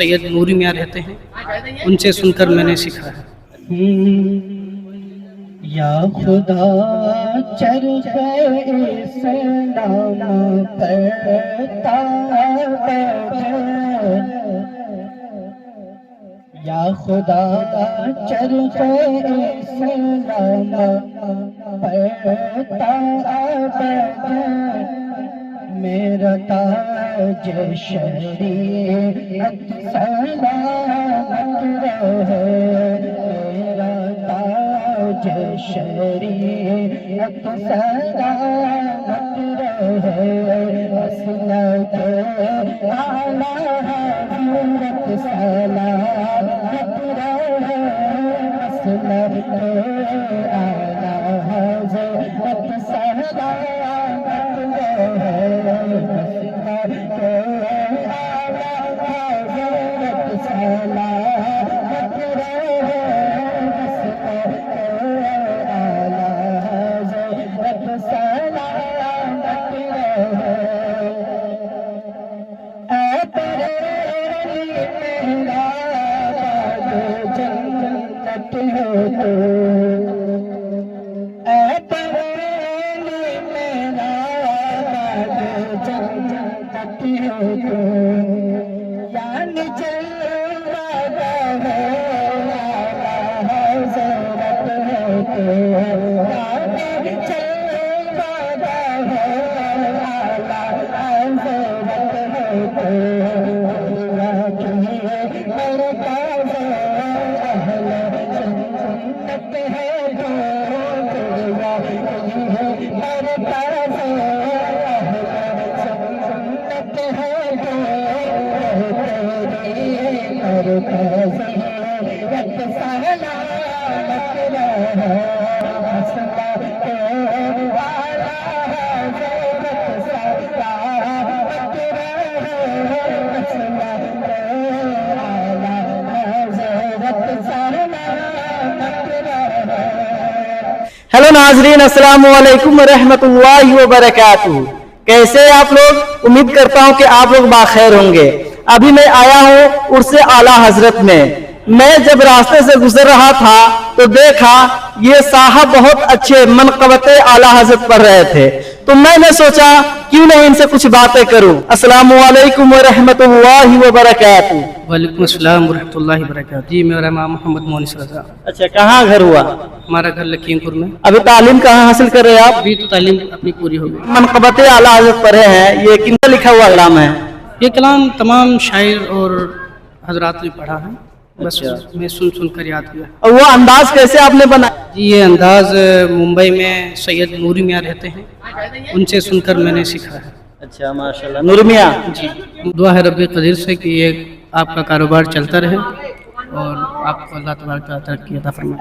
सैयद नूरी मियाँ रहते हैं, उनसे सुनकर मैंने सीखा है। या खुदा चरखे इस्लाम करता है, या खुदा चरखे इस्लाम करता है, मेरा ताज शरीयत सलामत रहे, मेरा ताज शरीयत सलामत रहे, मसलक आला हज़रत सलामत रहे, मसलक आला हज़रत सलामत रहे, मसलक आला हज़रत सलामत रहे, मसलक आला हज़रत सलामत रहे। ऐ तेरे मेरा बाग जन्नत हो तो, ऐ तेरे मेरा बाग जन्नत हो तो, यानी जलवा है आला हज़रत हो तो, यानी जलवा है आला हज़रत हो तो, मेरे पास अहले सुन्नत है तो, मेरे पास अहले सुन्नत है तो, मेरे पास रत सलामत रहे, मसलक आला हज़रत सलामत रहे, मसलक आला हज़रत सलामत रहे। हेलो नाजरीन, अस्सलाम वालेकुम रहमतुल्लाहि व बरकातुहू। कैसे हैं आप लोग? उम्मीद करता हूं कि आप लोग बाखैर होंगे। अभी मैं आया हूं उर्स आला हजरत में। मैं जब रास्ते से गुजर रहा था तो देखा ये साहब बहुत अच्छे मनक़बत आला हजरत पढ़ रहे थे, तो मैंने सोचा क्यों नहीं इनसे कुछ बातें करूं। अस्सलाम वालेकुम व रहमतुल्लाहि व बरकातुहू। वालेकुम अस्सलाम व रहमतुल्लाहि व बरकातुहू। जी, मेरा नाम मोहम्मद मोनिस रज़ा। अच्छा, कहाँ घर हुआ? हमारा घर लखीमपुर में। अभी तालीम कहाँ हासिल कर रहे हैं आप? अभी तो तालीम अपनी पूरी हो गई। मनक़बत आला हजरत पढ़े हैं, ये किनका लिखा हुआ कलाम है? ये कलाम तमाम शायर और हजरात ने पढ़ा है, बस मैं सुन कर याद किया। और वो अंदाज कैसे आपने बनाया? जी, ये अंदाज मुंबई में सैयद नूरी मियाँ रहते हैं, उनसे सुनकर मैंने सीखा है। अच्छा, माशाल्लाह। नूर मियाँ जी, दुआ है रब्बे क़दीर से कि ये आपका कारोबार चलता रहे और आपको अल्लाह तबारक व तआला तरक्की अता फरमाए।